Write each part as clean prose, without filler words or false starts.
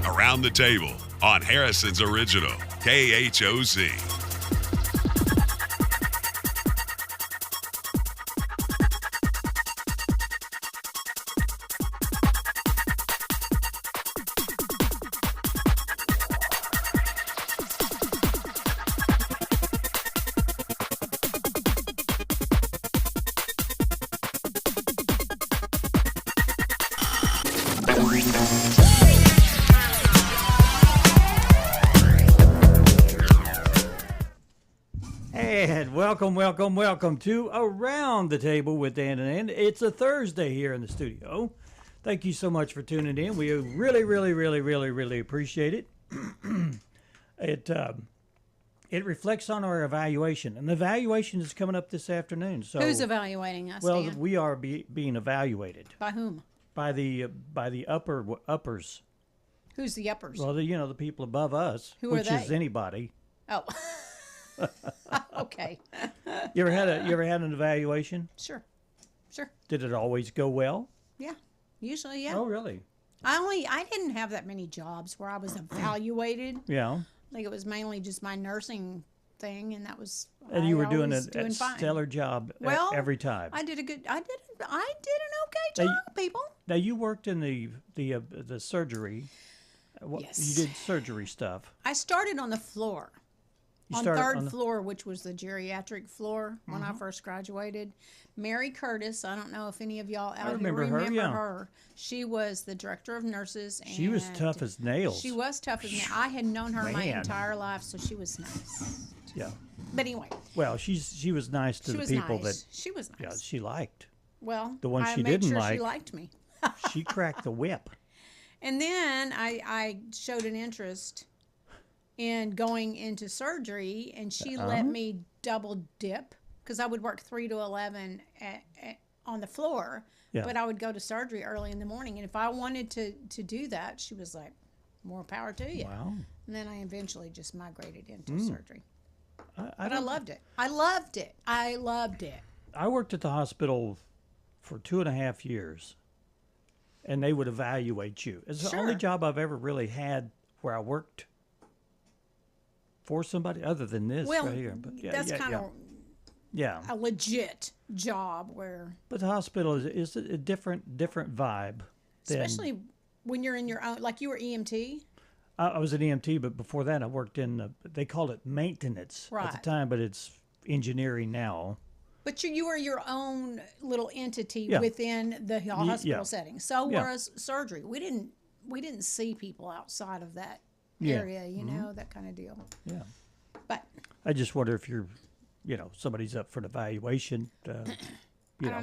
Around the Table on Harrison's Original, KHOC. And welcome to Around the Table with Dan and Ann. It's a Thursday here in the studio. Thank you so much for tuning in. We really appreciate it. It reflects on our evaluation, and the evaluation is coming up this afternoon. So who's evaluating us? well, Dan? we are being evaluated By whom? by the uppers. Who's the uppers? Well, the people above us, Who are which is they? anybody. Oh, okay. You ever had an evaluation? Sure. Did it always go well? Yeah, usually, yeah. Oh, really? I didn't have that many jobs where I was evaluated. Yeah. Like it was mainly just my nursing thing, and that was. And you were doing a fine. stellar job Well, every time. I did an okay job, people. Now you worked in the surgery. Yes. You did surgery stuff. I started on the floor. You On started third floor, which was the geriatric floor when I first graduated. Mary Curtis, I don't know if any of y'all out here remember her, yeah. her. She was the director of nurses. And She was tough as nails. She was tough as nails. I had known her my Man. entire life, so she was nice. Yeah. But anyway, Well, she was nice to she the was people nice. She was nice. that she liked. Well, The one I she made didn't sure like. she liked me. She cracked the whip. And then I showed an interest in going into surgery, and she let me double dip because I would work 3 to 11 on the floor, Yeah. but I would go to surgery early in the morning. And if I wanted to do that, she was like, more power to you. Wow. And then I eventually just migrated into surgery. I But I loved it. I loved it. I worked at the hospital for 2.5 years, and they would evaluate you. It's the only Sure. job I've ever really had where I worked for somebody other than this Well, right here. But that's kind of yeah. a legit job where, But the hospital is a different vibe. Than, especially when you're in your own, like you were EMT. I was an EMT, but before that I worked in they called it maintenance at the Right. time, but it's engineering now. But you were your own little entity Yeah. within the hospital setting. So Yeah. was surgery. We didn't see people outside of that Yeah. area, you know, that kind of deal. Yeah. But I just wonder if you're, somebody's up for an evaluation. You I know,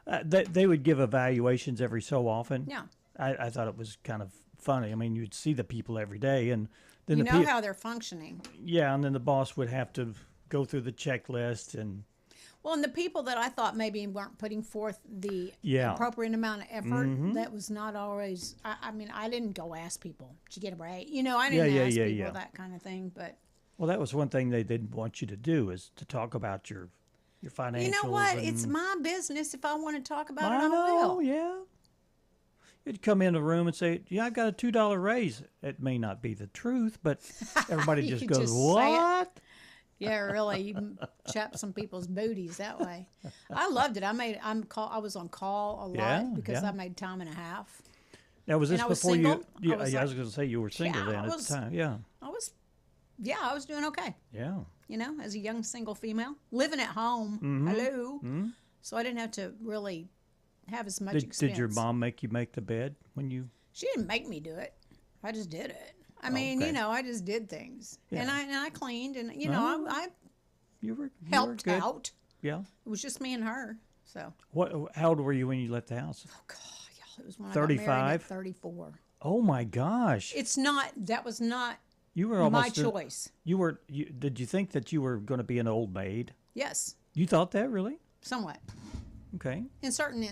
don't know. They would give evaluations every so often. Yeah. I thought it was kind of funny. I mean, you'd see the people every day, and then You the know how they're functioning. yeah, and then the boss would have to go through the checklist and Well, and the people that I thought maybe weren't putting forth the Yeah. appropriate amount of effort, that was not always. I mean, I didn't go ask people, "Did you get a break?" You know, I didn't ask people that kind of thing. But well, that was one thing they didn't want you to do is to talk about your financials. you know what? and- It's my business. If I want to talk about I it, I know, will. yeah. You'd come in the room and say, "Yeah, I got a $2 raise." It may not be the truth, but everybody just You goes, just say it. "What?" Yeah, really, you can chop some people's booties that way. I loved it. I was on call a lot Yeah, because yeah. I made time and a half. Now, was this And I was before single. you? I was I was like, going to say you were single yeah, then I at was- the time. Yeah, I was doing okay. yeah. You know, as a young single female living at home. Mm-hmm. Hello. So I didn't have to really have as much expense. Did your mom make you make the bed when you? She didn't make me do it. I just did it. I mean, okay. I just did things, Yeah. and I cleaned, and Oh. I You were helped good. out. Yeah. It was just me and her. So, What? How old were you when you left the house? oh God, y'all, it was when I got married 35? at 34. Oh my gosh! That was not You were my almost choice. Did you think that you were going to be an old maid? Yes, You thought that really? somewhat. Okay. In certain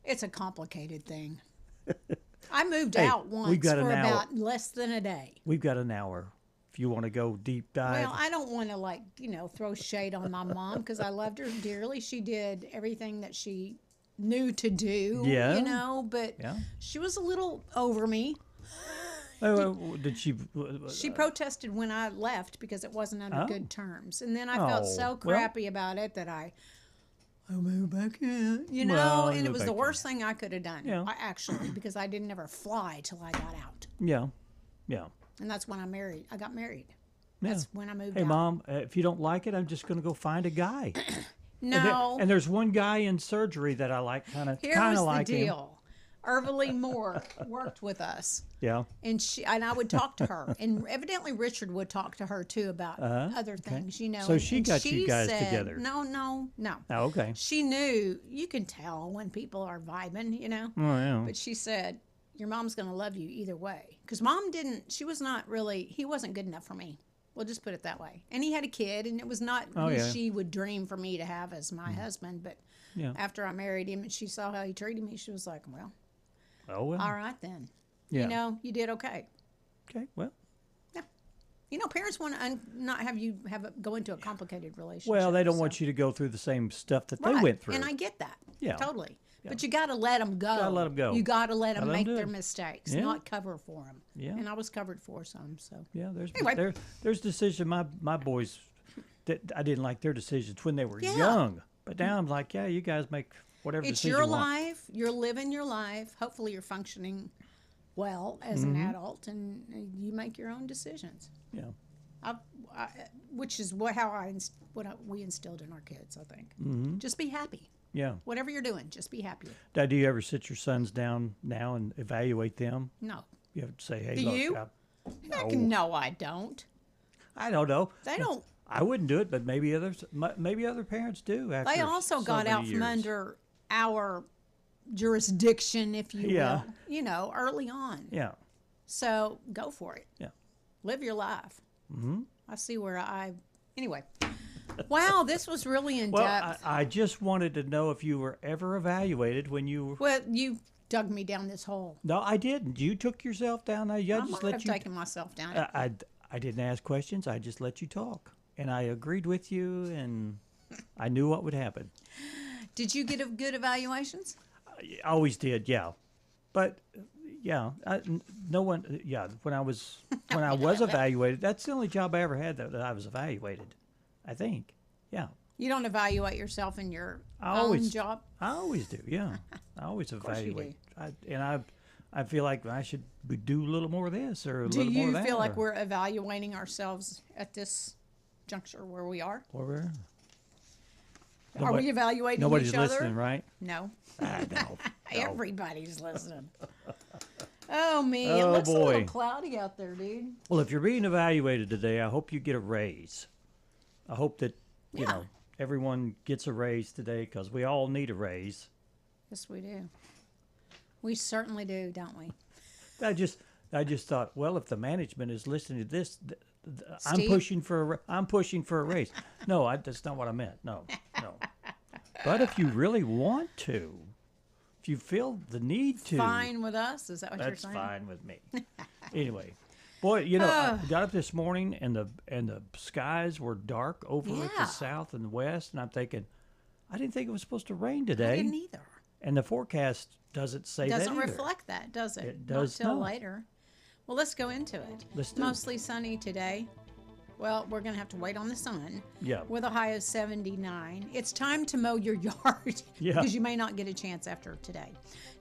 it's a complicated thing. I moved Hey, out we've once got for an hour. about less than a day. We've got an hour. If you want to go deep dive. Well, I don't want to throw shade on my mom because I loved her dearly. She did everything that she knew to do. Yeah. But Yeah. she was a little over me. Did she? She protested when I left because it wasn't under good terms, and then I felt Oh, so well. crappy about it that I moved back in, you know, Well, and you it was back the in. worst thing I could have done. Yeah. Actually, because I didn't ever fly till I got out, Yeah, yeah. and that's when I got married. Yeah. That's when I moved Hey, out. Mom, if you don't like it, I'm just going to go find a guy. No, And there's one guy in surgery that I like, kind of here was the like him. deal. Emilee Moore worked with us. Yeah. And I would talk to her, and evidently Richard would talk to her too about other things, you know. So and, she and got you guys said, together. No. Oh, okay. She knew, you can tell when people are vibing, you know. Oh, yeah. But she said, your mom's going to love you either way. Because Mom didn't, she was not really, he wasn't good enough for me. We'll just put it that way. And he had a kid, and it was not who she would dream for me to have as my husband. But after I married him and she saw how he treated me, she was like, well, Oh, well. all right then. Yeah. You know, you did okay. Okay, well. Yeah. You know, parents want to not have you go into a complicated relationship. Well, they don't want you to go through the same stuff that they went through. And I get that. Yeah. Totally. Yeah. But you got to let them go. Gotta let them go. You got to let them Gotta let 'em make do their it. mistakes, Yeah. not cover for them. Yeah. And I was covered for some, so. Yeah, Anyway. there's decision. My boys, that I didn't like their decisions when they were Yeah. young. But now I'm like, yeah, you guys make whatever It's decision your you want. life. You're living your life. Hopefully you're functioning well as Mm-hmm. an adult, and you make your own decisions. Yeah. Which is what we instilled in our kids, I think. Mm-hmm. Just be happy. Yeah. Whatever you're doing, just be happy. Dad, do you ever sit your sons down now and evaluate them? No. You have to say, hey, Do look. you? Heck, no, I don't. I don't know. They don't. I wouldn't do it, but maybe other parents do. After They also so got many out from years. under our jurisdiction, if you Yeah. will, you know, early on. Yeah. So go for it. Yeah. Live your life. Mm-hmm. I see where anyway. Wow, this was really in Well, depth. I just wanted to know if you were ever evaluated when you were. Well, you dug me down this hole. No, I didn't. You took yourself down. I I just might let have you. taken myself down. I didn't ask questions. I just let you talk, and I agreed with you, and I knew what would happen. Did you get good evaluations? I always did, yeah. But yeah, no one. Yeah, when I was evaluated, that's the only job I ever had that I was evaluated. I think, yeah. You don't evaluate yourself in your I own always- job? I always do, yeah. I always course you evaluate. I feel like I should do a little more of this or a Do little more you of that. feel like or- we're evaluating ourselves at this juncture where we are? or Are we evaluating nobody's each other? listening, right? No. No. Everybody's listening. Oh, me. Oh, it looks a boy. little cloudy out there, dude. Well, if you're being evaluated today, I hope you get a raise. I hope that, you Yeah. know, everyone gets a raise today because we all need a raise. Yes, we do. We certainly do, don't we? I just thought, well, if the management is listening to this, I'm Steve? pushing for a raise. No, that's not what I meant. No. But if you really want to, if you feel the need to, Fine with us? Is that what you're that's saying? fine with me. Anyway, boy, you know, I got up this morning and the skies were dark over at Yeah. the south and the west, and I'm thinking, I didn't think it was supposed to rain I today. didn't either. And the forecast doesn't say that Doesn't either. reflect that, does it? It does Not till not. later. Well, let's go into it. Let's do it. Mostly sunny today. Well, we're going to have to wait on the sun. Yeah. With a high of 79. It's time to mow your yard Yeah. because you may not get a chance after today.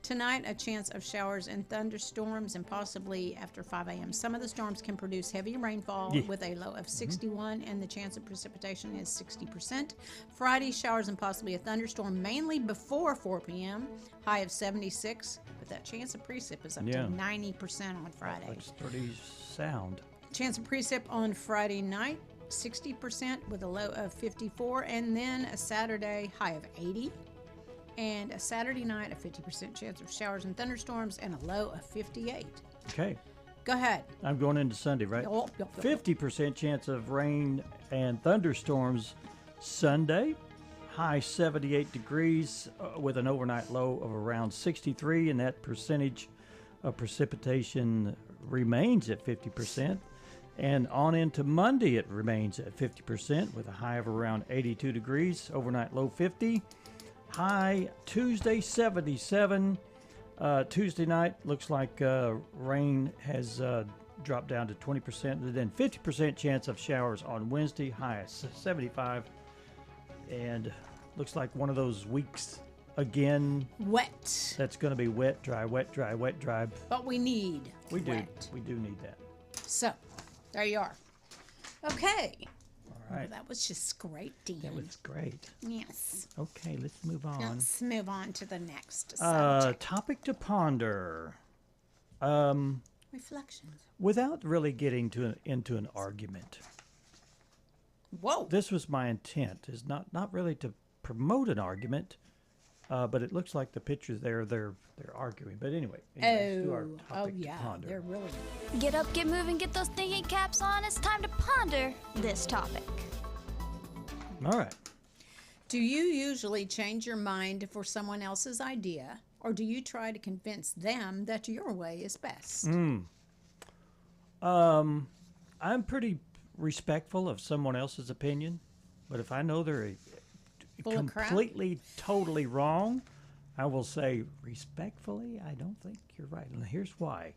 Tonight, a chance of showers and thunderstorms and possibly after 5 a.m. Some of the storms can produce heavy rainfall Yeah. with a low of 61 and the chance of precipitation is 60%. Friday, showers and possibly a thunderstorm mainly before 4 p.m. High of 76, but that chance of precip is up Yeah. to 90% on Friday. That's pretty sound. Chance of precip on Friday night, 60% with a low of 54, and then a Saturday high of 80, and a Saturday night a 50% chance of showers and thunderstorms and a low of 58. Okay. Go ahead. I'm going into Sunday, right? Yup. 50% chance of rain and thunderstorms Sunday. High 78 degrees with an overnight low of around 63, and that percentage of precipitation remains at 50%. And on into Monday, it remains at 50% with a high of around 82 degrees, overnight low 50. High Tuesday 77, Tuesday night looks like rain has dropped down to 20%, and then 50% chance of showers on Wednesday, high at 75. And looks like one of those weeks again. Wet. That's going to be wet, dry, wet, dry, wet, dry. But we need We wet. do need that. So, there you are. Okay. All right. That was just great, Dean. That was great. Yes. Okay, let's move on. Let's move on to the next subject. Topic to ponder. Reflections. Without really getting into an argument. Whoa. This was my intent, is not really to promote an argument, but it looks like the pictures there, they're arguing. But anyway, let's do our topic to ponder. They're really. Get up, get moving, get those thinking caps on. It's time to ponder this topic. All right. Do you usually change your mind for someone else's idea, or do you try to convince them that your way is best? I'm pretty respectful of someone else's opinion, but if I know they're Full of crap? completely, totally wrong, I will say respectfully, I don't think you're right. And here's why.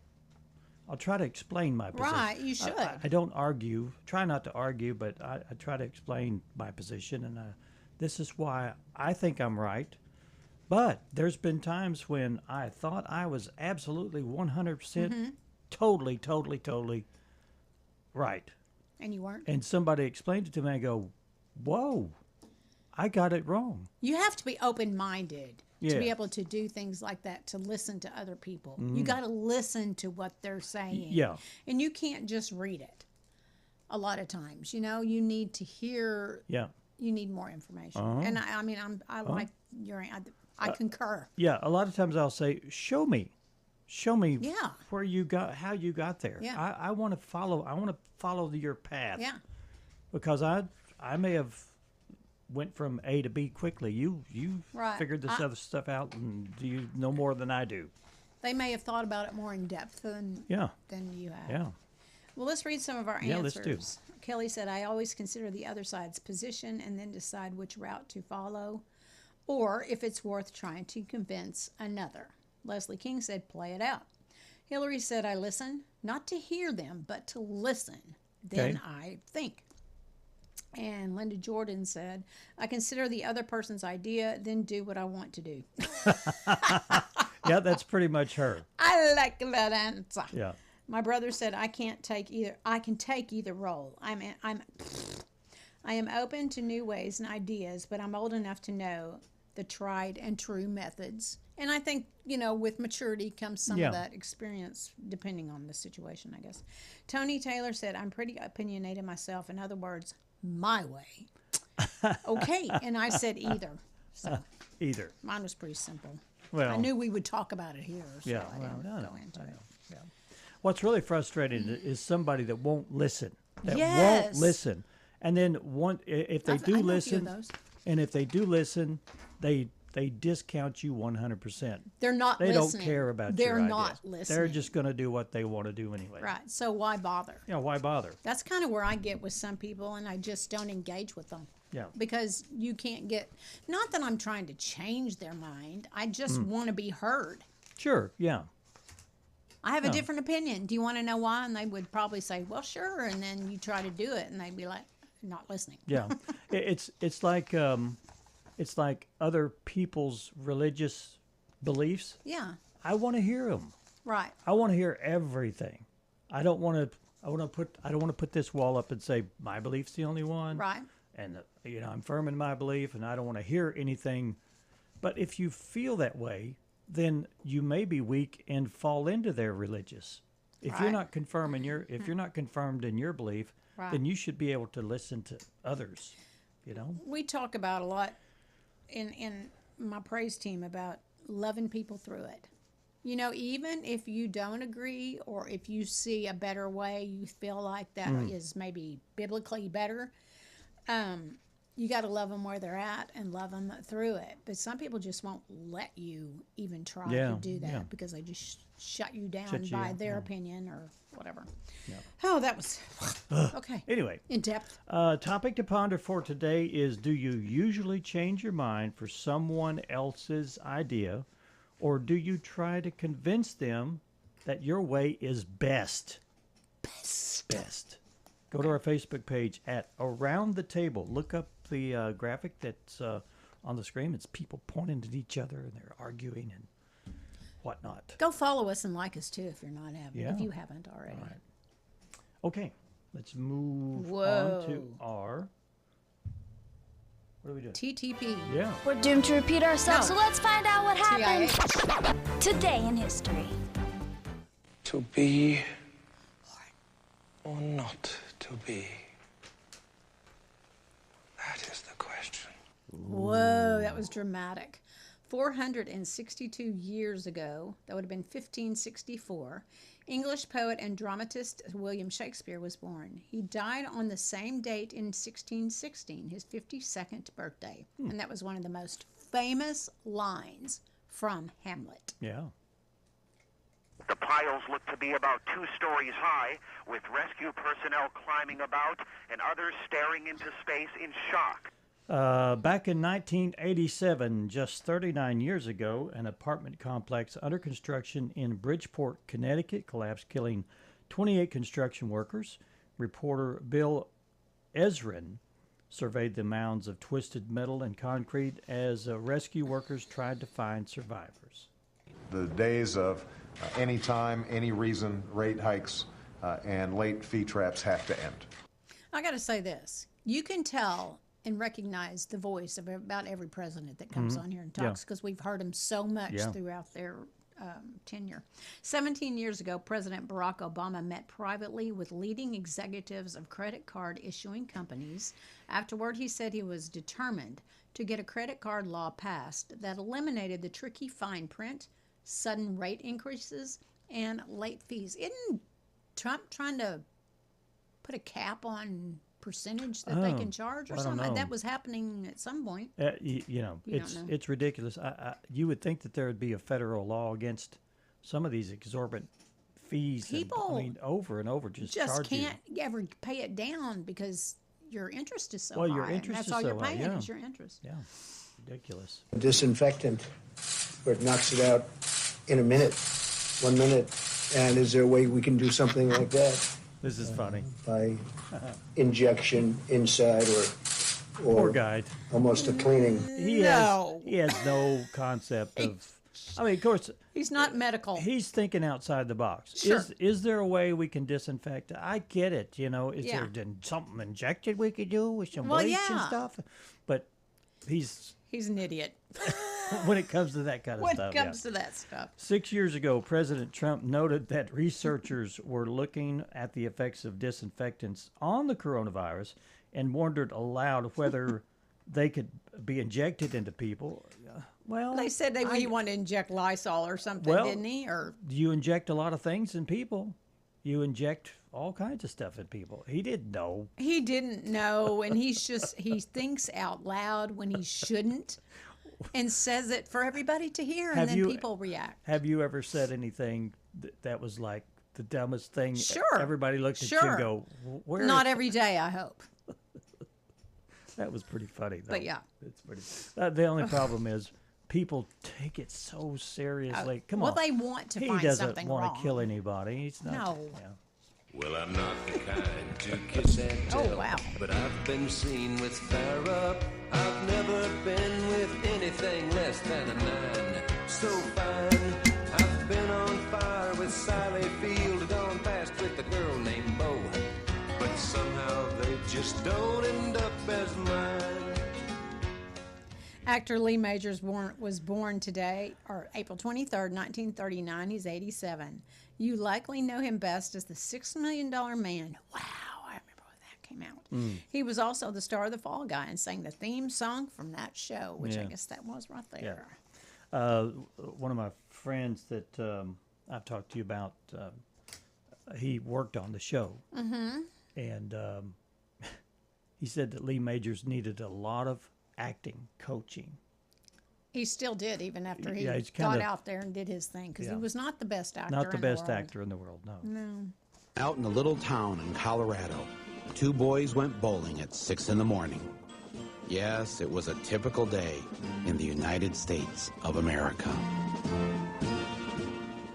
I'll try to explain my position. Right, you should. I don't argue, try not to argue, but I try to explain my position, and this is why I think I'm right. But there's been times when I thought I was absolutely 100% totally right. And you weren't? And somebody explained it to me, I go, whoa, I got it wrong. You have to be open-minded to Yeah. be able to do things like that, to listen to other people. You got to listen to what they're saying. Yeah. And you can't just read it a lot of times. You know, you need to hear, Yeah. you need more information. And I mean, I like your, I concur. Yeah, a lot of times I'll say, show me Yeah. where you got, how you got there. Yeah. I want to follow your path. Yeah. Because I may have went from A to B quickly. You Right. figured this other stuff out, and you know more than I do. They may have thought about it more in depth than Yeah. you have. Yeah. Well, let's read some of our Yeah, answers. let's do. Kelly said, I always consider the other side's position and then decide which route to follow, or if it's worth trying to convince another. Leslie King said, play it out. Hillary said, I listen, not to hear them, but to listen. Then Okay. I think. And Linda Jordan said, I consider the other person's idea, then do what I want to do. Yeah, that's pretty much her. I like that answer. Yeah. My brother said, I can take either role. I am open to new ways and ideas, but I'm old enough to know the tried and true methods. And I think, with maturity comes some Yeah. of that experience, depending on the situation, I guess. Tony Taylor said, I'm pretty opinionated myself. In other words, my way. Okay. And I said either. So Either. mine was pretty simple. Well, I knew we would talk about it here, so Yeah. I Well, didn't I know. go into it. Yeah. What's really frustrating is somebody that won't listen. That won't Yes. listen. And then if they I do know a few of listen, those. and if they do listen, they discount you 100%. They're not They listening. don't care about They're your not ideas. listening. They're just going to do what they want to do anyway. Right. So why bother? Yeah, why bother? That's kind of where I get with some people, and I just don't engage with them. Yeah. Because you can't get, not that I'm trying to change their mind, I just Hmm. want to be heard. Sure, yeah. I have a different opinion. Do you want to know why? And they would probably say, well, sure. And then you try to do it, and they'd be like, not listening. Yeah. It's like other people's religious beliefs. Yeah. I want to hear them. Right. I want to hear everything. I don't want to put this wall up and say my belief's the only one. Right. And I'm firm in my belief, and I don't want to hear anything. But if you feel that way, then you may be weak and fall into their religious. If you're Right. not if you're not confirmed in your belief, Right. then you should be able to listen to others. We talk about a lot in my praise team about loving people through it. Even if you don't agree, or if you see a better way, you feel like that is maybe biblically better, you got to love them where they're at and love them through it. But some people just won't let you even try Yeah, to do that yeah. because they just shut you down Shut you by out, their yeah. opinion or whatever. Yeah. Oh, that was okay. Anyway, In depth. topic to ponder for today is: do you usually change your mind for someone else's idea, or do you try to convince them that your way is best? Best. Go to our Facebook page at Around the Table. Look up the graphic that's on the screen. It's people pointing at each other and they're arguing and whatnot. Go follow us and like us too if you're not if you haven't already. All right. Okay, let's move Whoa. on to our. What are we doing? TTP. Yeah. We're doomed to repeat ourselves, No. so let's find out what happened TIH. today in history. To be or not to be? That is the question. Whoa, that was dramatic. 462 years ago, that would have been 1564, English poet and dramatist William Shakespeare was born. He died on the same date in 1616, his 52nd birthday. And that was one of the most famous lines from Hamlet. Yeah. The piles look to be about 2 stories high, with rescue personnel climbing about and others staring into space in shock. Back in 1987, just 39 years ago, an apartment complex under construction in Bridgeport, Connecticut collapsed, killing 28 construction workers. Reporter Bill Ezrin surveyed the mounds of twisted metal and concrete as rescue workers tried to find survivors. The days of any time, any reason, rate hikes, and late fee traps have to end. I got to say this. You can tell and recognize the voice of about every president that comes on here and talks because we've heard them so much throughout their tenure. 17 years ago, President Barack Obama met privately with leading executives of credit card issuing companies. Afterward, he said he was determined to get a credit card law passed that eliminated the tricky fine print, sudden rate increases, and late fees. Isn't Trump trying to put a cap on percentage that they can charge or I don't something? know. That was happening at some point. You know, You don't know. it's ridiculous. You would think that there would be a federal law against some of these exorbitant fees. People over and over just charge can't ever pay it down because your interest is so Well, high. your and interest that's is all so you're high, paying yeah. is your interest. Yeah, ridiculous. Disinfectant where it knocks it out in a minute, 1 minute. And is there a way we can do something like that This is funny. by injection inside or Poor guy. almost a cleaning? He has no concept of. I mean, of course, He's not medical. he's thinking outside the box. Sure. Is there a way we can disinfect? I get it. You know, is Yeah. there something injected we could do with some Well, bleach and yeah. stuff? But he's He's an idiot when it comes to that kind of when stuff. it comes to that stuff. 6 years ago, President Trump noted that researchers were looking at the effects of disinfectants on the coronavirus and wondered aloud whether they could be injected into people. Well, They said he wanted to inject Lysol or something, Well, didn't he? Or you inject a lot of things in people. You inject all kinds of stuff in people. He didn't know. he didn't know, and he thinks out loud when he shouldn't, and says it for everybody to hear, and Have then you- people react. Have you ever said anything that was like the dumbest thing? Sure. Everybody looked at you Sure. and go, "Where?" Not every day, I hope. That was pretty funny, though. But yeah. It's pretty. The only problem is people take it so seriously. Come well, on. they want to He find doesn't something want wrong. to kill anybody. He's not. No. Yeah. Well, I'm not the kind to kiss and tell. Oh, wow. But I've been seen with fire up. I've never been with anything less than a 9. So fine. I've been on fire with Sally Field, gone past with a girl named Bo. But somehow they just don't end up as mine. Actor Lee Majors was born today, or April 23rd, 1939. He's 87. You likely know him best as the $6 Million Man. Wow, I remember when that came out. He was also the star of The Fall Guy and sang the theme song from that show, which I Yeah. guess that was right there. One of my friends that I've talked to you about, he worked on the show. Mm-hmm. And he said that Lee Majors needed a lot of acting coaching. He still did, even after he Yeah, he's got kinda- out there and did his thing, because Yeah. he was not the best actor Not the in best the world. actor in the world, no. No. Out in a little town in Colorado, 2 boys went bowling at 6 in the morning. Yes, it was a typical day in the United States of America.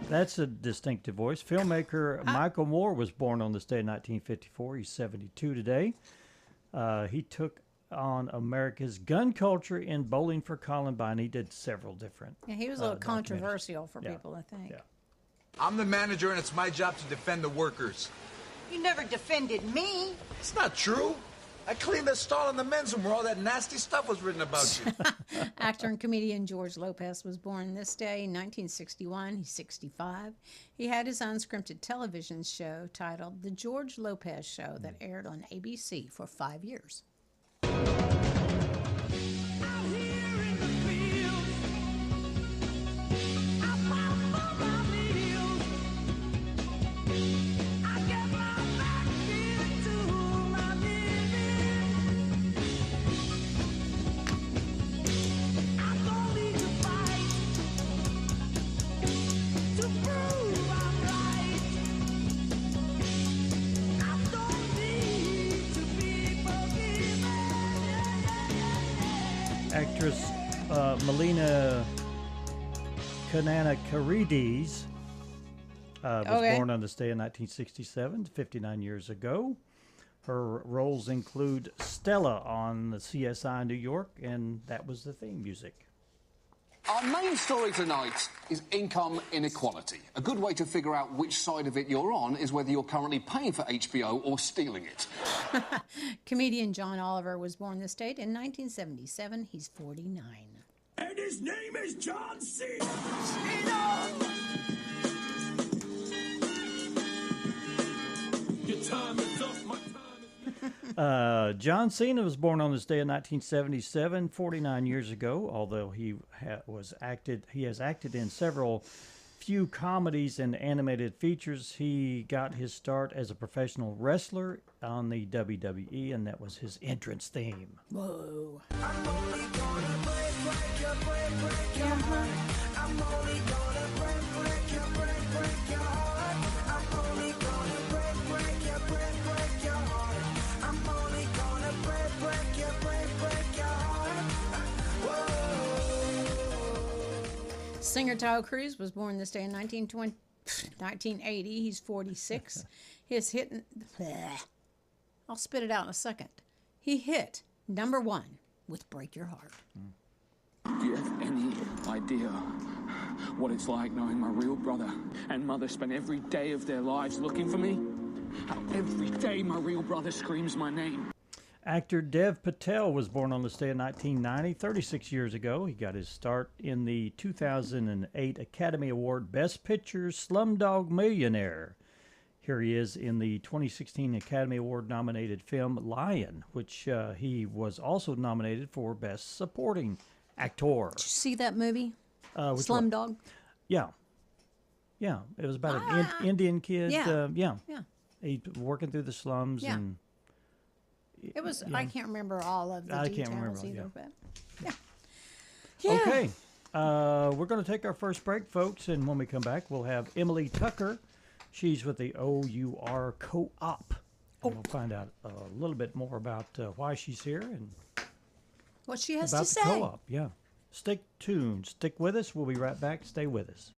That's a distinctive voice. Filmmaker Michael Moore was born on this day in 1954. He's 72 today. He took on America's gun culture in Bowling for Columbine. He did several different. Yeah, he was a little controversial for people, I think. Yeah. I'm the manager, and it's my job to defend the workers. You never defended me. It's not true. I cleaned the stall in the men's room where all that nasty stuff was written about you. Actor and comedian George Lopez was born this day in 1961. He's 65. He had his unscripted television show titled The George Lopez Show that aired on ABC for 5 years. Actress Melina Kananakarides was born on this day in 1967, 59 years ago. Her roles include Stella on the CSI New York, and that was the theme music. Our main story tonight is income inequality. A good way to figure out which side of it you're on is whether you're currently paying for HBO or stealing it. Comedian John Oliver was born this date in 1977. He's 49. And his name is John C. Your time is up, my time is... John Cena was born on this day in 1977, 49 years ago. Although he has acted in several few comedies and animated features. He got his start as a professional wrestler on the WWE, and that was his entrance theme. Whoa. I'm only gonna break your heart. I'm only gonna break your heart. I'm only gonna break your heart. I'm only gonna break your heart. Whoa. Singer Taio Cruz was born this day in 1980. He's 46. His hit... I'll spit it out in a second. He hit #1 with Break Your Heart. Do you have any idea what it's like knowing my real brother and mother spent every day of their lives looking for me? How every day my real brother screams my name. Actor Dev Patel was born on this day in 1990, 36 years ago. He got his start in the 2008 Academy Award Best Picture Slumdog Millionaire. Here he is in the 2016 Academy Award nominated film Lion, which he was also nominated for Best Supporting Actor. Did you see that movie? Slumdog? Yeah. Yeah. It was about an Indian kid. Yeah. He working through the slums. Yeah. And It was, I can't remember all of the details either, but yeah. Okay. We're going to take our first break, folks, and when we come back, we'll have Emilee Tucker. She's with the OUR Co-op. And we'll find out a little bit more about why she's here and what she has about to the say. co-op. Yeah. Stick tuned. Stick with us. We'll be right back. Stay with us.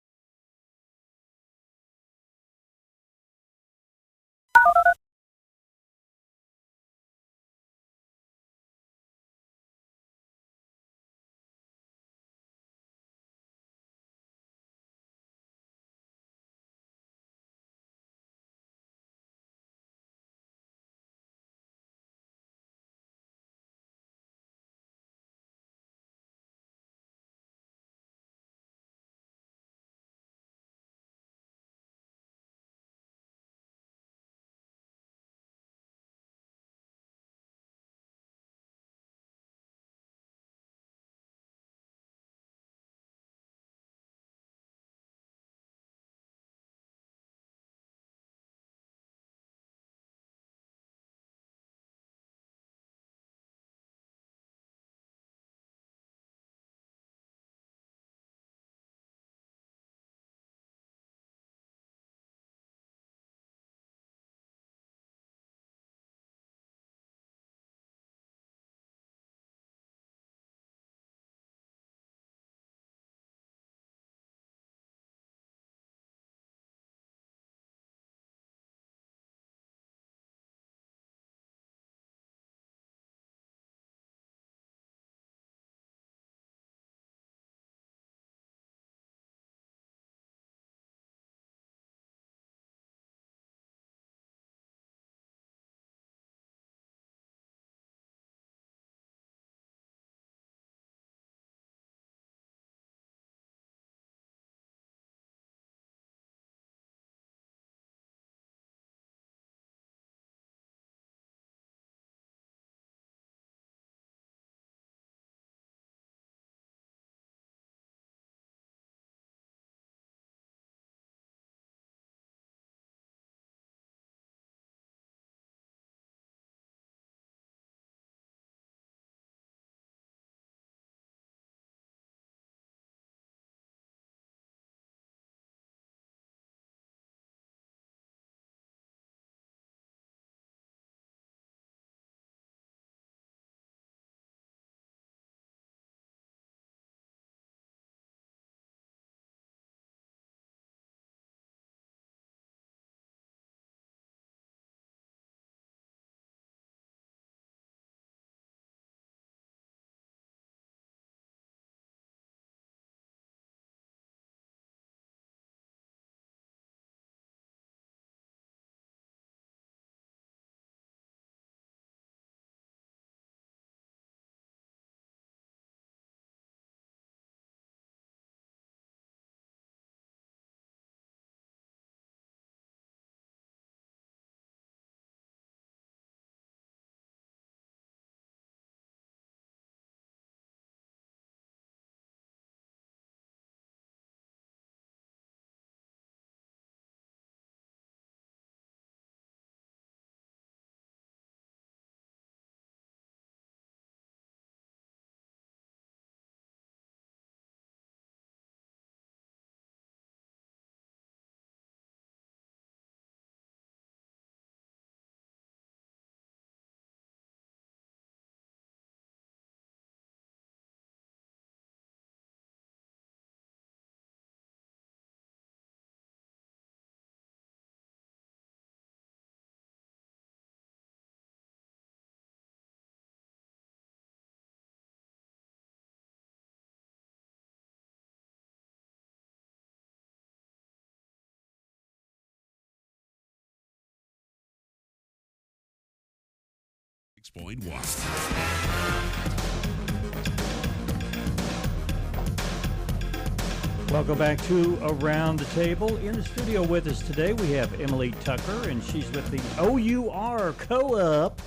96.1. Welcome back to Around the Table. In the studio with us today, we have Emilee Tucker, and she's with the OUR Co-op.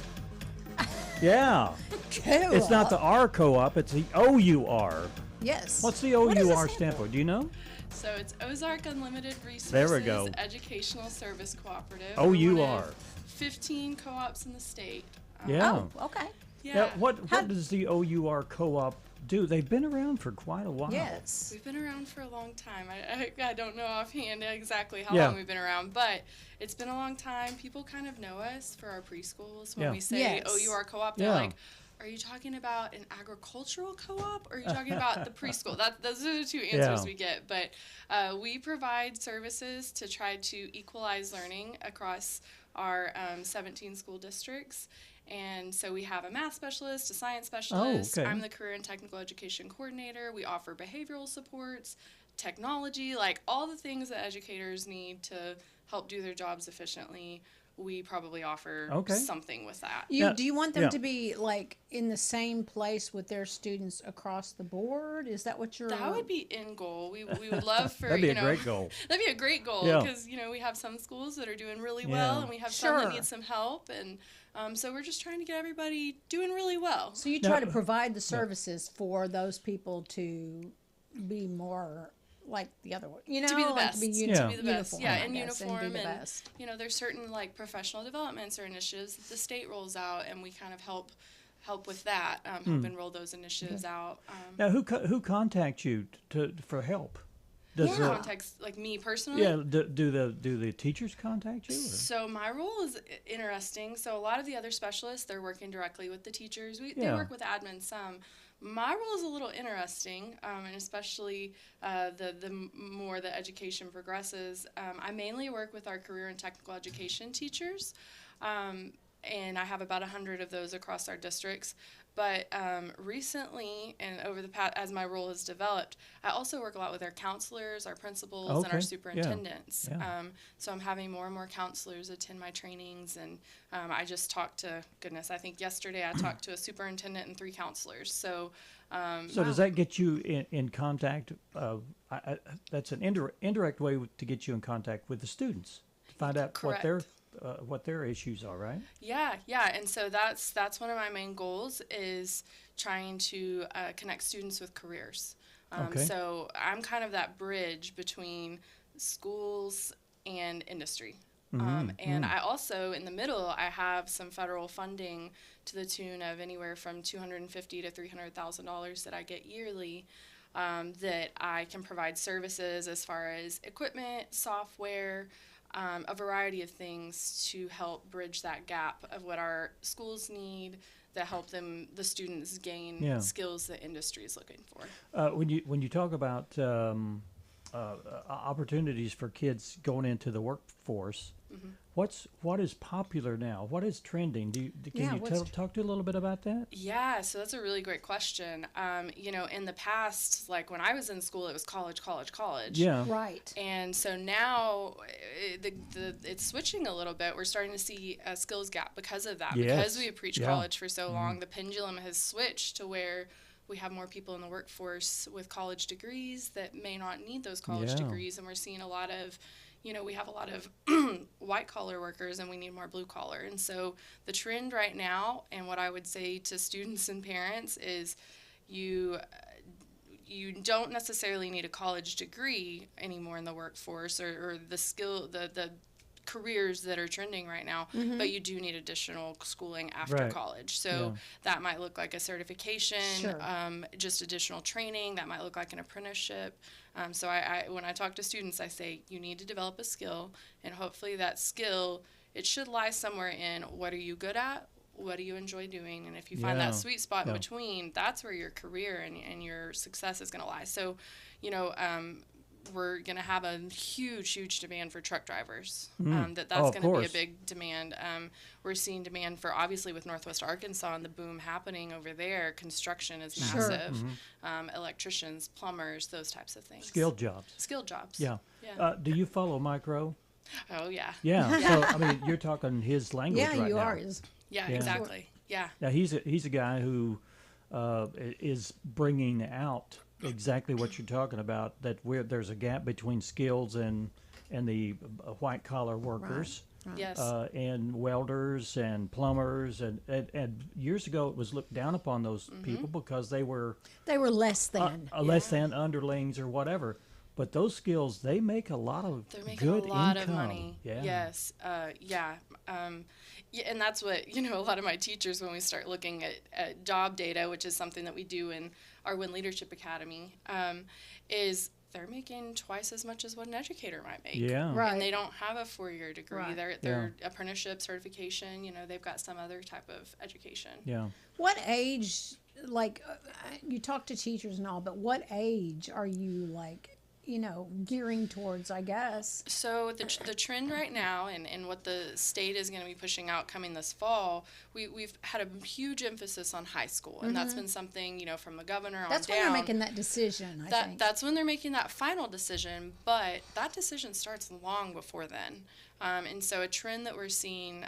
Yeah. Co-op. It's not the R Co-op, it's the OUR. Yes. What's the OUR stand for? Do you know? So it's Ozark Unlimited Resources There we go. Educational Service Cooperative. OUR. We're one of 15 co-ops in the state. Yeah. Oh, okay. Yeah. Now, what does the OUR Co-op do? They've been around for quite a while. Yes. We've been around for a long time. I don't know offhand exactly how Yeah. long we've been around, but it's been a long time. People kind of know us for our preschools. When Yeah. we say Yes. OUR Co-op, they're Yeah. like, are you talking about an agricultural co-op, or are you talking about the preschool? Those are the two answers Yeah. we get. But we provide services to try to equalize learning across our 17 school districts. And so we have a math specialist, a science specialist. okay. I'm the career and technical education coordinator. We offer behavioral supports, technology, like all the things that educators need to help do their jobs efficiently. We probably offer something with that. Do you want them to be like in the same place with their students across the board? Is that what you're? That would be end goal. We would love for That'd be a great goal. That'd be a great goal Yeah. because we have some schools that are doing really well, and we have some that need some help, and so we're just trying to get everybody doing really well. So you try to provide the services for those people to be more like the other one, To be the best. to be To be the best. uniform, Yeah, I in guess, uniform. and be the And, best. there's certain like professional developments or initiatives that the state rolls out, and we kind of help with that, help enroll those initiatives out. Now, who contacts you for help? Does Contacts like me personally? Yeah. Do the teachers contact you? Or? So my role is interesting. So a lot of the other specialists, they're working directly with the teachers. They Yeah. work with admin some. My role is a little interesting, and especially the more the education progresses. I mainly work with our career and technical education teachers, and I have about 100 of those across our districts. But recently, and over the past, as my role has developed, I also work a lot with our counselors, our principals, and our superintendents. Yeah. So I'm having more and more counselors attend my trainings, and I just talked to, I think yesterday I talked to a superintendent and 3 counselors. So does that get you in contact? That's an indirect way to get you in contact with the students. Find out Correct. what their issues are, right? Yeah, and so that's one of my main goals is trying to connect students with careers. So I'm kind of that bridge between schools and industry. And I also, in the middle, I have some federal funding to the tune of anywhere from $250,000 to $300,000 that I get yearly, that I can provide services as far as equipment, software, a variety of things to help bridge that gap of what our schools need that help the students gain skills that industry is looking for. When you talk about opportunities for kids going into the workforce, what is popular now? What is trending? Can you talk to a little bit about that? Yeah, so that's a really great question. In the past, like when I was in school, it was college. Yeah. Right. And so now it's switching a little bit. We're starting to see a skills gap because of that. Yes. Because we have preached college for so long, the pendulum has switched to where we have more people in the workforce with college degrees that may not need those college degrees. And we're seeing a lot of we have a lot of white collar workers, and we need more blue collar. And so the trend right now, and what I would say to students and parents, is you don't necessarily need a college degree anymore in the workforce or the skill, the careers that are trending right now, but you do need additional schooling after college. So that might look like a certification, just additional training. That might look like an apprenticeship. So I when I talk to students, I say you need to develop a skill, and hopefully that skill, it should lie somewhere in what are you good at, what do you enjoy doing, and if you find that sweet spot in between, that's where your career and your success is going to lie. So, we're going to have a huge demand for truck drivers. That's going to be a big demand. We're seeing demand for, obviously, with Northwest Arkansas and the boom happening over there, construction is massive. Electricians, plumbers, those types of things. Skilled jobs. Yeah. Do you follow Mike Rowe? Oh, yeah. Yeah. So, you're talking his language right now. Yeah, you are. Yeah, exactly. Yeah. Now he's a guy who is bringing out exactly what you're talking about. That there's a gap between skills and the white collar workers. Right. Yes. And welders and plumbers and years ago it was looked down upon those people because they were less than less than underlings or whatever. But those skills, they make a lot of They're making good a lot income. of money. Yeah. Yes. Yeah, and that's what, you know, a lot of my teachers, when we start looking at job data, which is something that we do in our Win Leadership Academy, is they're making twice as much as what an educator might make. Yeah. Right. And they don't have a 4-year degree. Right. Their apprenticeship certification, you know, they've got some other type of education. Yeah. What age, like, you talk to teachers and all, but what age are you, like, you know, gearing towards, I guess? So the trend right now, and what the state is going to be pushing out coming this fall, we've had a huge emphasis on high school, and that's been something, you know, from the governor on That's down. when they're making that decision, I think. That's when they're making that final decision, but that decision starts long before then. And so a trend that we're seeing,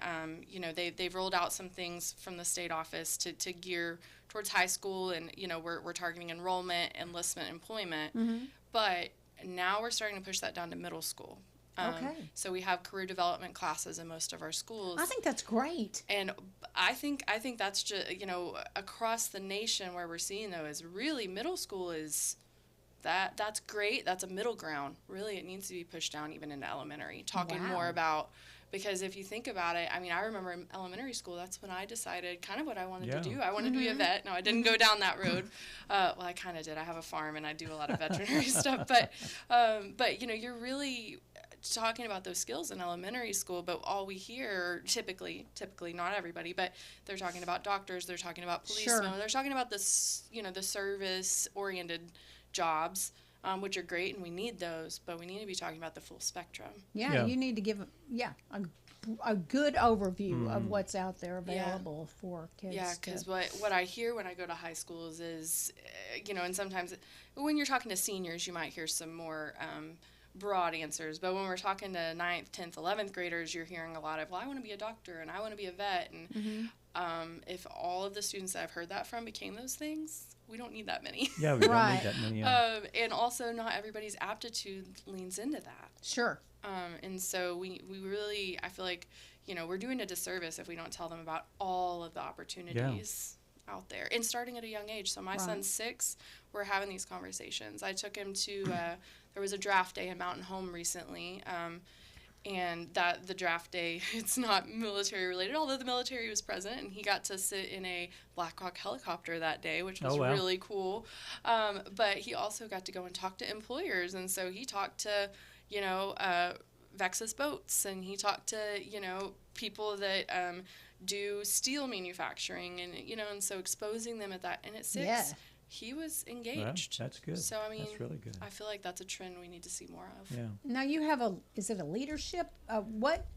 you know, they've rolled out some things from the state office to gear towards high school, and, you know, we're targeting enrollment, enlistment, employment, but now we're starting to push that down to middle school. Okay. So we have career development classes in most of our schools. I think that's great. And I think that's just, you know, across the nation where we're seeing, though, is really middle school is that's great. That's a middle ground. Really, it needs to be pushed down even into elementary, talking more about, because if you think about it, I mean, I remember in elementary school, that's when I decided kind of what I wanted to do. I wanted to be a vet. No, I didn't go down that road. Well, I kind of did. I have a farm and I do a lot of veterinary stuff. But, you know, you're really talking about those skills in elementary school, but all we hear typically, not everybody, but they're talking about doctors, they're talking about policemen, they're talking about this, you know, the service-oriented jobs, which are great, and we need those, but we need to be talking about the full spectrum. Yeah. You need to give a good overview of what's out there available for kids. Yeah, because what I hear when I go to high schools is, you know, and sometimes when you're talking to seniors, you might hear some more broad answers, but when we're talking to 9th, 10th, 11th graders, you're hearing a lot of, well, I want to be a doctor and I want to be a vet, and if all of the students that I've heard that from became those things, we don't need that many. Yeah, we don't need that many. Yeah. And also, not everybody's aptitude leans into that. Sure. And so we really, I feel like, you know, we're doing a disservice if we don't tell them about all of the opportunities out there, and starting at a young age. So my son's 6. We're having these conversations. I took him to there was a draft day in Mountain Home recently, and that the draft day, it's not military related, although the military was present, and he got to sit in a Black Hawk helicopter that day, which was really cool. But he also got to go and talk to employers, and so he talked to, you know, Vexus Boats, and he talked to, you know, people that do steel manufacturing, and, you know, and so exposing them at that, and at 6, he was engaged. Well, that's good. So, I mean, that's really good. I feel like that's a trend we need to see more of. Yeah. Now you have is it a leadership? What?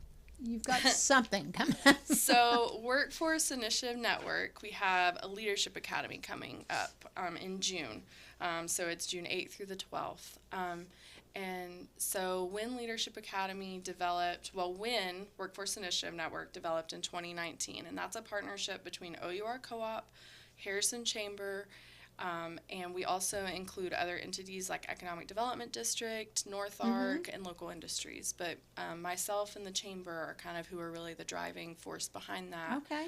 You've got something coming. So, Workforce Initiative Network, we have a leadership academy coming up in June. So it's June 8th through the 12th. And so Win Leadership Academy Win Workforce Initiative Network developed in 2019, and that's a partnership between OUR Co-op, Harrison Chamber, and we also include other entities like Economic Development District, North Arc, and local industries. But myself and the Chamber are kind of who are really the driving force behind that. Okay.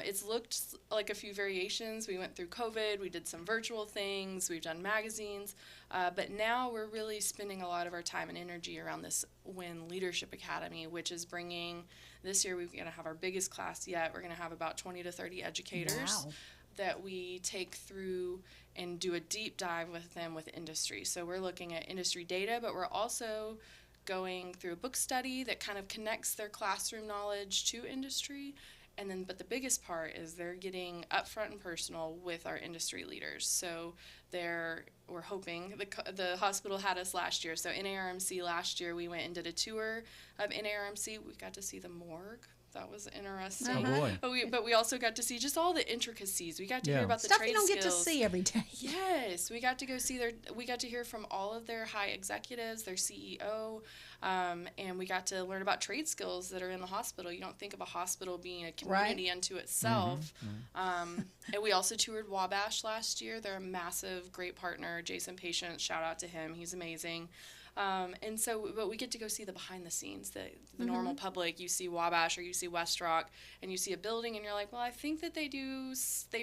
It's looked like a few variations. We went through COVID, we did some virtual things, we've done magazines, but now we're really spending a lot of our time and energy around this Win Leadership Academy, which is bringing, this year we're going to have our biggest class yet. We're going to have about 20 to 30 educators that we take through and do a deep dive with them with industry. So we're looking at industry data, but we're also going through a book study that kind of connects their classroom knowledge to industry. And then, but the biggest part is they're getting upfront and personal with our industry leaders. So we're hoping, the hospital had us last year. So NARMC last year, we went and did a tour of NARMC. We got to see the morgue, That was interesting. Oh, boy. But we also got to see just all the intricacies. We got to hear about the Stuff trade you don't skills. get to see every day. Yes, we got to go see we got to hear from all of their high executives, their CEO, and we got to learn about trade skills that are in the hospital. You don't think of a hospital being a community unto itself. And we also toured Wabash last year. They're a massive, great partner. Jason Patience, shout out to him. He's amazing. And so, but we get to go see the behind the scenes. The normal public, you see Wabash or you see West Rock, and you see a building, and you're like, well, I think that they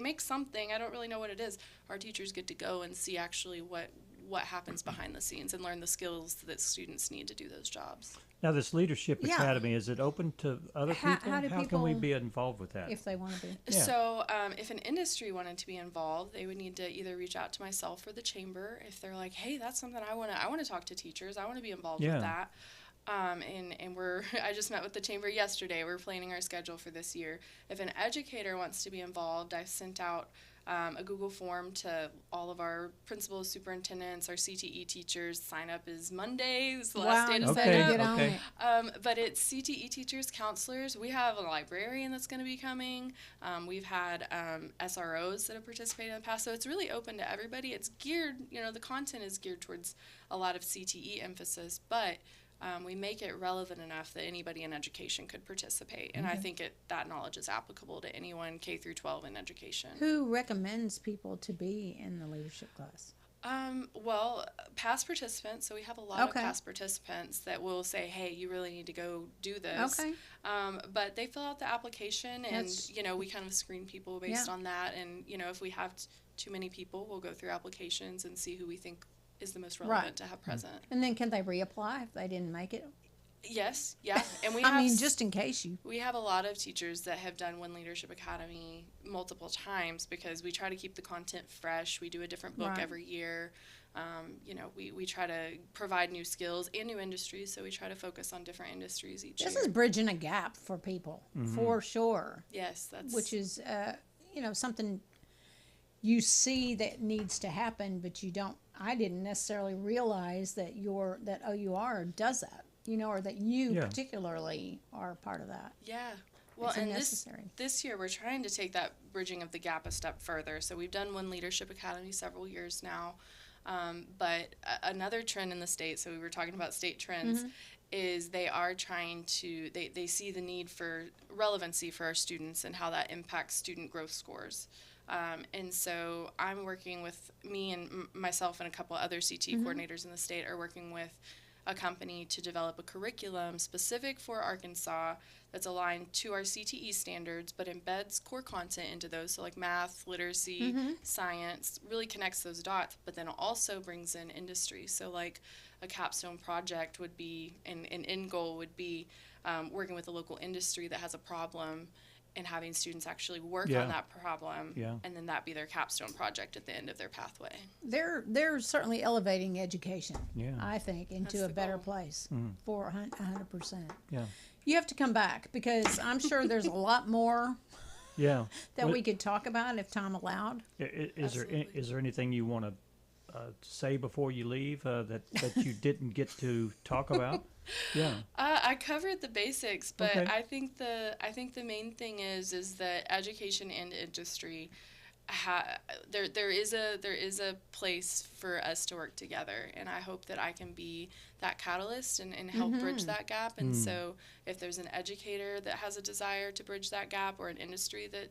make something. I don't really know what it is. Our teachers get to go and see actually what happens behind the scenes and learn the skills that students need to do those jobs. Now, this Leadership Academy, is it open to other people? How can we be involved with that? If they want to be. Yeah. So if an industry wanted to be involved, they would need to either reach out to myself or the chamber. If they're like, hey, that's something I want to talk to teachers. I want to be involved with that. And I just met with the chamber yesterday. We're planning our schedule for this year. If an educator wants to be involved, I've sent out a Google form to all of our principals, superintendents, our CTE teachers. Sign up is Monday. It's the last day to sign up. But it's CTE teachers, counselors. We have a librarian that's going to be coming. We've had SROs that have participated in the past. So it's really open to everybody. It's geared, the content is geared towards a lot of CTE emphasis, but we make it relevant enough that anybody in education could participate. And I think that knowledge is applicable to anyone K through 12 in education. Who recommends people to be in the leadership class? Well, past participants. So we have a lot of past participants that will say, hey, you really need to go do this. Okay. But they fill out the application, and, we kind of screen people based on that. And, if we have too many people, we'll go through applications and see who we think is the most relevant to have present. And then can they reapply if they didn't make it? Yes, yeah. And we just in case we have a lot of teachers that have done One Leadership Academy multiple times because we try to keep the content fresh. We do a different book every year. We try to provide new skills and new industries, so we try to focus on different industries each year. This is bridging a gap for people, for sure. Yes, which is, something you see that needs to happen, but you don't. I didn't necessarily realize that OUR does that, or that you particularly are part of that. Yeah. Well, and necessary. This year we're trying to take that bridging of the gap a step further. So we've done One Leadership Academy several years now. But another trend in the state, so we were talking about state trends, is they are trying to, they see the need for relevancy for our students and how that impacts student growth scores. And so I'm working with me and myself and a couple other CT coordinators in the state are working with a company to develop a curriculum specific for Arkansas that's aligned to our CTE standards, but embeds core content into those. So like math, literacy, science, really connects those dots, but then also brings in industry. So like a capstone project would be, an end goal would be working with a local industry that has a problem and having students actually work on that problem, and then that be their capstone project at the end of their pathway. They're certainly elevating education, I think, into a better goal. place for 100%. Yeah. You have to come back because I'm sure there's a lot more that we could talk about if time allowed. Is there anything you want to say before you leave that you didn't get to talk about? I covered the basics, but I think the main thing is that education and industry, there is a place for us to work together, and I hope that I can be that catalyst and help bridge that gap. And so if there's an educator that has a desire to bridge that gap, or an industry that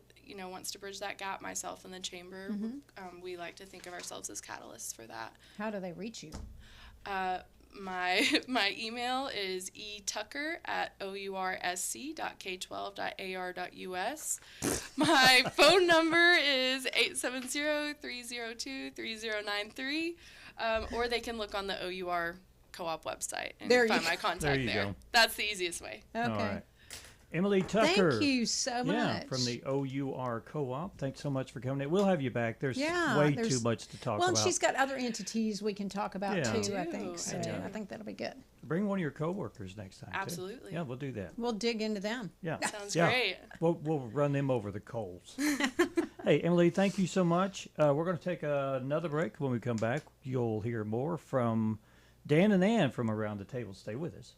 wants to bridge that gap, myself and the chamber, we like to think of ourselves as catalysts for that. How do they reach you? My email is etucker@oursc.k12.ar.us. My phone number is 870-302-3093, or they can look on the OUR Co-op website and find my contact there. Go. That's the easiest way. Okay. All right. Emilee Tucker. Thank you so much. Yeah, from the OUR Co-op. Thanks so much for coming in. We'll have you back. There's way too much to talk about. Well, and she's got other entities we can talk about too, I think. So I think that'll be good. Bring one of your coworkers next time. Absolutely. Too. Yeah, we'll do that. We'll dig into them. Yeah. Sounds great. We'll run them over the coals. Hey, Emilee, thank you so much. We're going to take another break. When we come back, you'll hear more from Dan and Ann from Around the Table. Stay with us.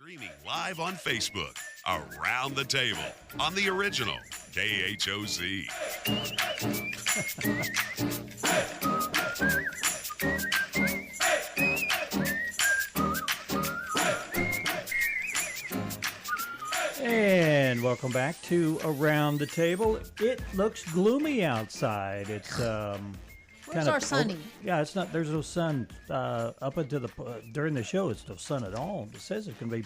Streaming live on Facebook, Around the Table, on the original KHOZ. And welcome back to Around the Table. It looks gloomy outside. It's Where's our sunny? Yeah, it's not. There's no sun up until during the show. It's no sun at all. It says it's going to be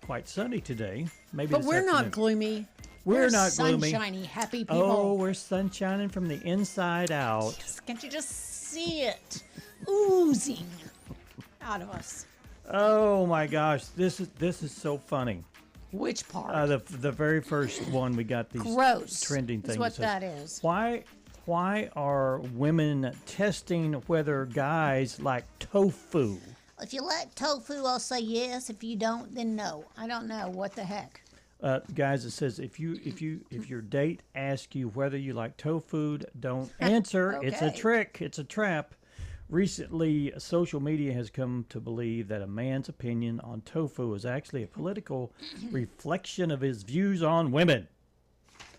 quite sunny today. Maybe, but this we're not afternoon. gloomy. We're not gloomy. Sunshiny, happy people. Oh, we're sunshining from the inside out. Yes, can't you just see it oozing out of us? Oh my gosh, this is so funny. Which part? The very first one we got these Gross. trending things. Is what It says, that is. Why are women testing whether guys like tofu? If you like tofu, I'll say yes. If you don't, then no. I don't know. What the heck? Guys, it says if your date asks you whether you like tofu, don't answer. Okay. It's a trick. It's a trap. Recently, social media has come to believe that a man's opinion on tofu is actually a political reflection of his views on women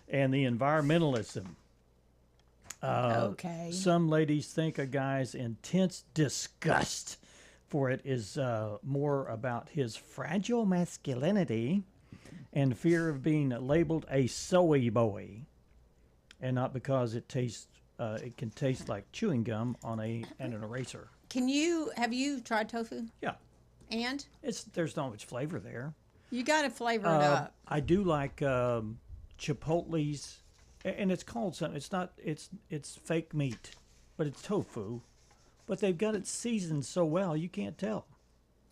and the environmentalism. Okay. Some ladies think a guy's intense disgust for it is more about his fragile masculinity and fear of being labeled a soy boy, and not because it can taste like chewing gum on an eraser. Have you tried tofu? Yeah. And? There's not much flavor there. You got to flavor it up. I do like Chipotle's, and it's called something. It's not. It's fake meat, but it's tofu. But they've got it seasoned so well you can't tell.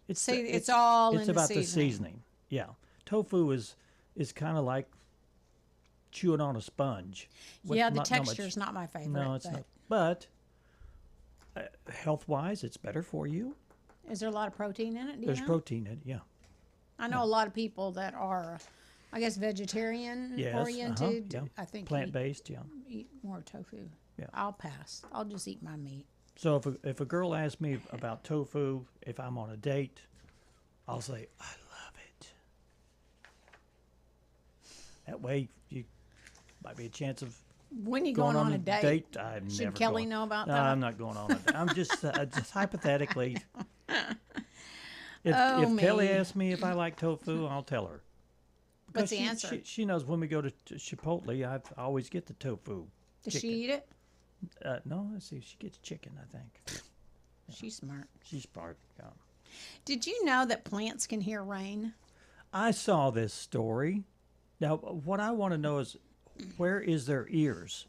It's all in It's the about seasoning. the seasoning. Yeah, tofu is kind of like chewing on a sponge. Yeah, the Not texture much- is not my favorite. No, it's not. But health-wise, it's better for you. Is there a lot of protein in it? Do you There's know? protein in it. Yeah. I know a lot of that are, I guess, vegetarian Yes. oriented. Yeah. I think Plant-based. Yeah. eat more tofu. Yeah. I'll pass. I'll just eat my meat. So if a girl asks me about tofu, if I'm on a date, I'll say I love it. That way, you might be a chance of When you going on a date? I'm Should never Kelly going. know about No, that? I'm not going on a date. I'm just hypothetically. If me. Kelly asks me if I like tofu, I'll tell her. What's Because the answer? She knows when we go to Chipotle, I always get the tofu. Does chicken. she eat it? No, let's see. She gets chicken, I think. She's smart. She's smart. Yeah. Did you know that plants can hear rain? I saw this story. Now, what I want to know is, where is their ears?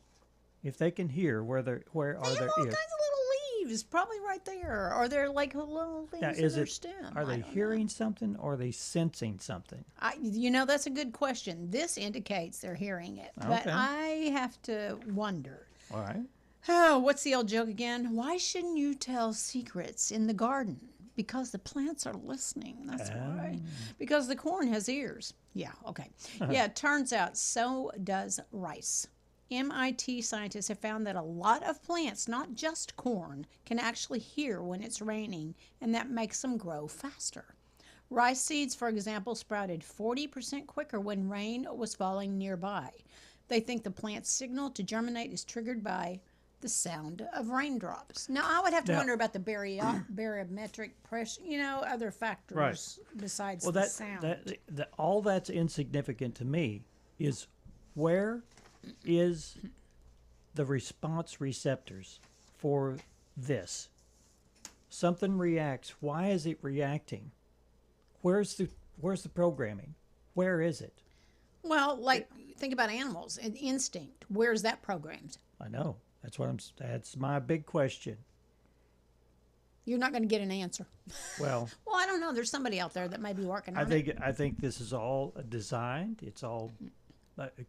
If they can hear, where are their All ears? kinds of little leaves, probably right there. Or they're like little things Now, in is their it? stem. Are they hearing something, or are they sensing something? That's a good question. This indicates they're hearing it, but Okay. I have to wonder. All right. Oh, what's the old joke again? Why shouldn't you tell secrets in the garden? Because the plants are listening. That's why. Because the corn has ears. Yeah, okay. Yeah, it turns out so does rice. MIT scientists have found that a lot of plants, not just corn, can actually hear when it's raining, and that makes them grow faster. Rice seeds, for example, sprouted 40% quicker when rain was falling nearby. They think the plant's signal to germinate is triggered by the sound of raindrops. Now, I would have to wonder about the barometric pressure, other factors besides the sound. All that's insignificant to me is, where is the response receptors for this? Something reacts. Why is it reacting? Where's the programming? Where is it? Well, think about animals and instinct. Where's that programmed? I know. That's my big question. You're not going to get an answer. Well, Well, I don't know. There's somebody out there that may be working on it. I think this is all designed. It's all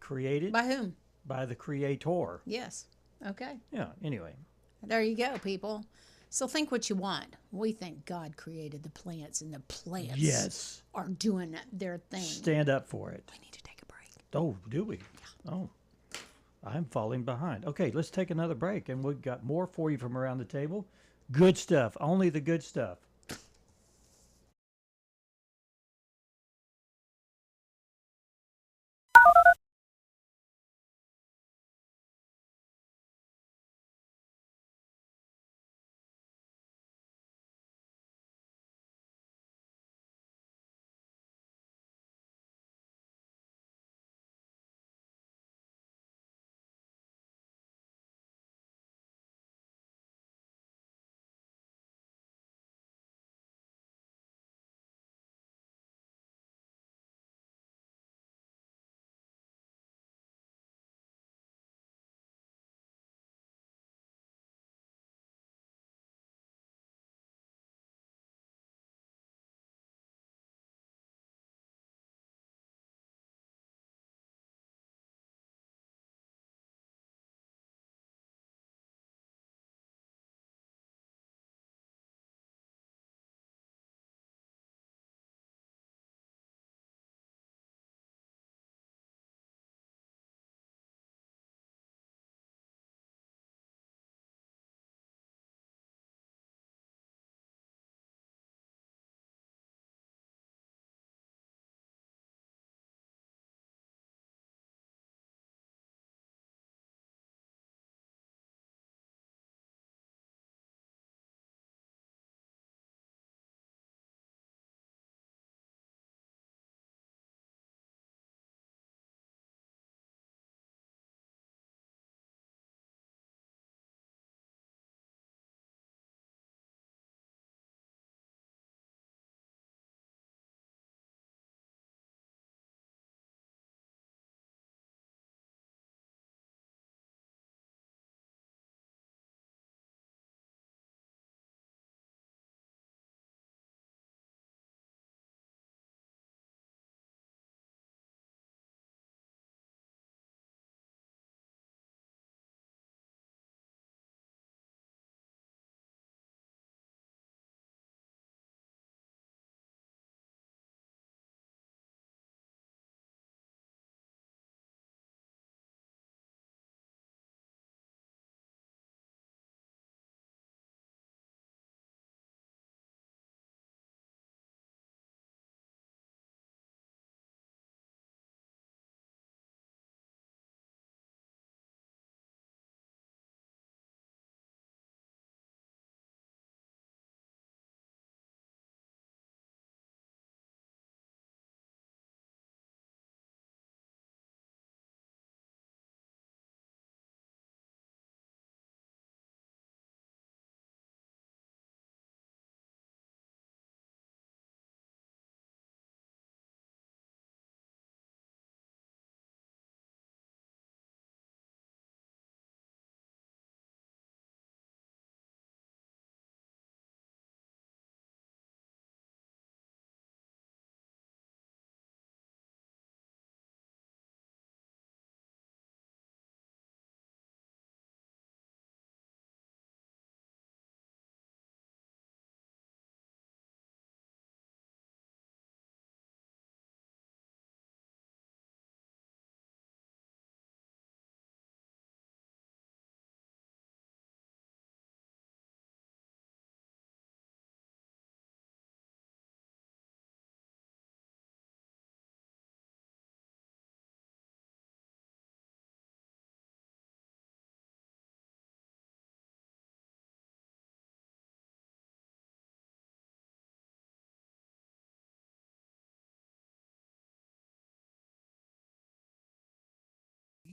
created By whom? by the creator. Yes. Okay. Yeah. Anyway. There you go, people. So think what you want. We think God created the plants, and the plants Yes. are doing their thing. Stand up for it. We need to take a break. Oh, do we? Oh, I'm falling behind. Okay, let's take another break, and we've got more for you from around the table. Good stuff. Only the good stuff.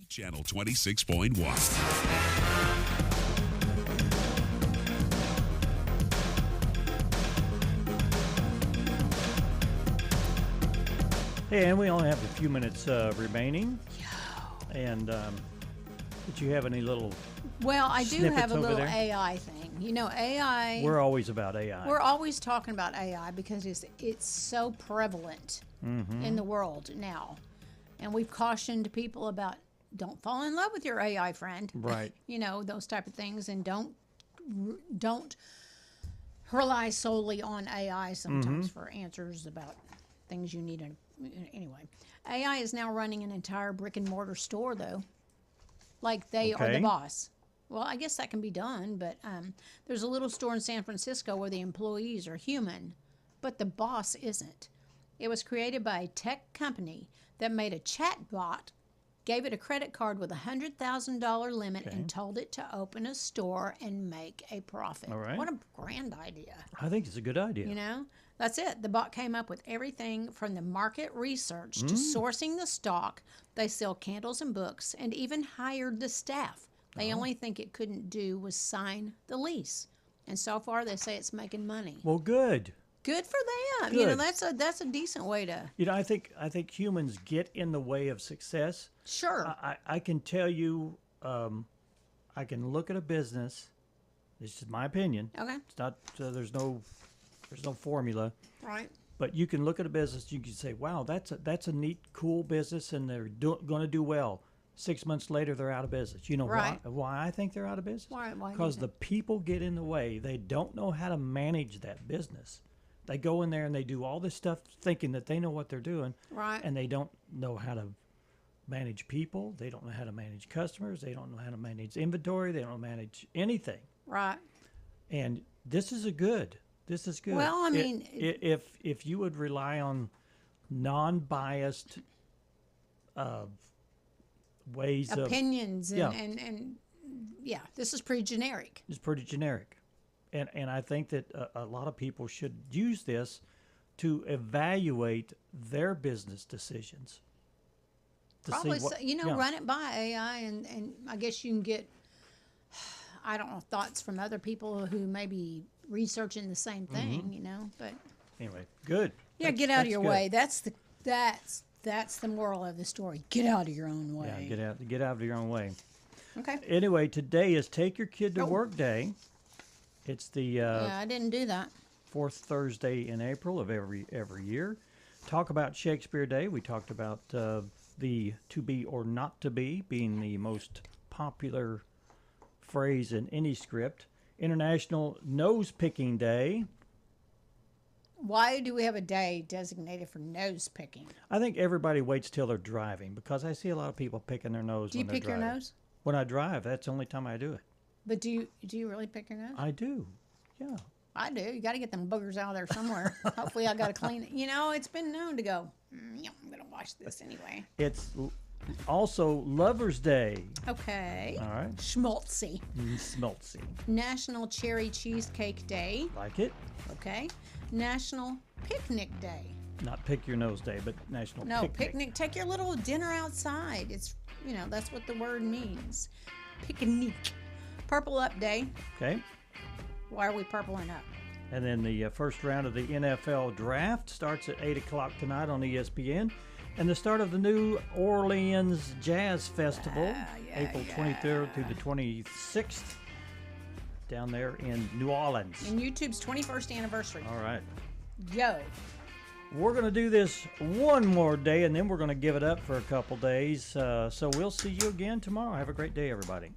Channel 26.1. Hey, and we only have a few minutes remaining. And did you have any little Well, I do snippets have a over little there? AI thing. You know, AI. We're always about AI. We're always talking about AI because it's so prevalent in the world now. And we've cautioned people about don't fall in love with your AI friend. Right. You know, those type of things, and don't rely solely on AI sometimes for answers about things you need. Anyway, AI is now running an entire brick and mortar store, though. Like they are the Okay. boss. Well, I guess that can be done, but there's a little store in San Francisco where the employees are human, but the boss isn't. It was created by a tech company that made a chat bot, gave it a credit card with a $100,000 limit, and told it to open a store and make a profit. All right. What a grand idea. I think it's a good idea. You know, that's it. The bot came up with everything from the market research to sourcing the stock. They sell candles and books and even hired the staff. They only think it couldn't do was sign the lease. And so far, they say it's making money. Well, good. Good for them. You know, Good. that's a decent way to. You know, I think humans get in the way of success. Sure. I can tell you, I can look at a business. This is my opinion. Okay. It's not. There's no formula. Right. But you can look at a business. You can say, "Wow, that's a neat, cool business, and they're going to do well." 6 months later, they're out of business. You know Right. why I think they're out of business? Why do you Because the think? people get in the way. They don't know how to manage that business. They go in there and they do all this stuff thinking that they know what they're doing. Right. And they don't know how to manage people. They don't know how to manage customers. They don't know how to manage inventory. They don't manage anything. Right. And this is good. This is good. Well, I mean, if you would rely on non-biased ways opinions of and yeah, this is pretty generic. it's pretty generic, and I think that a lot of people should use this to evaluate their business decisions. To Probably, see what, so, you know, run it by AI, and I guess you can get, I don't know, thoughts from other people who may be researching the same thing, you know. But anyway, good. yeah, get out of your way. That's the moral of the story. Get out of your own way. Yeah, get out of your own way. Okay. Anyway, today is Take Your Kid to Work Day. It's the Yeah, I didn't do that. fourth Thursday in April of every year. Talk about Shakespeare Day. We talked about the to be or not to be being the most popular phrase in any script. International Nose Picking Day. Why do we have a day designated for nose picking? I think everybody waits till they're driving because I see a lot of people picking their nose Do you when they're pick your driving. nose? When I drive, that's the only time I do it. But do you really pick your nose? I do. Yeah. I do. You got to get them boogers out of there somewhere. Hopefully, I got to clean it. You know, it's been known to go. Yeah, I'm gonna wash this anyway. It's also Lover's Day. Okay. All right. Schmaltzy. Schmaltzy. National Cherry Cheesecake Day. Like it? Okay. National Picnic Day. Not Pick Your Nose Day, but National No, Picnic. picnic. Take your little dinner outside. It's, you know, that's what the word means. Picnic. Purple Up Day. Okay. Why are we purpling up? And then the first round of the NFL Draft starts at 8 o'clock tonight on ESPN. And the start of the New Orleans Jazz Festival, April 23rd through the 26th, down there in New Orleans. And YouTube's 21st anniversary. All right. Yo. We're going to do this one more day, and then we're going to give it up for a couple days. So we'll see you again tomorrow. Have a great day, everybody.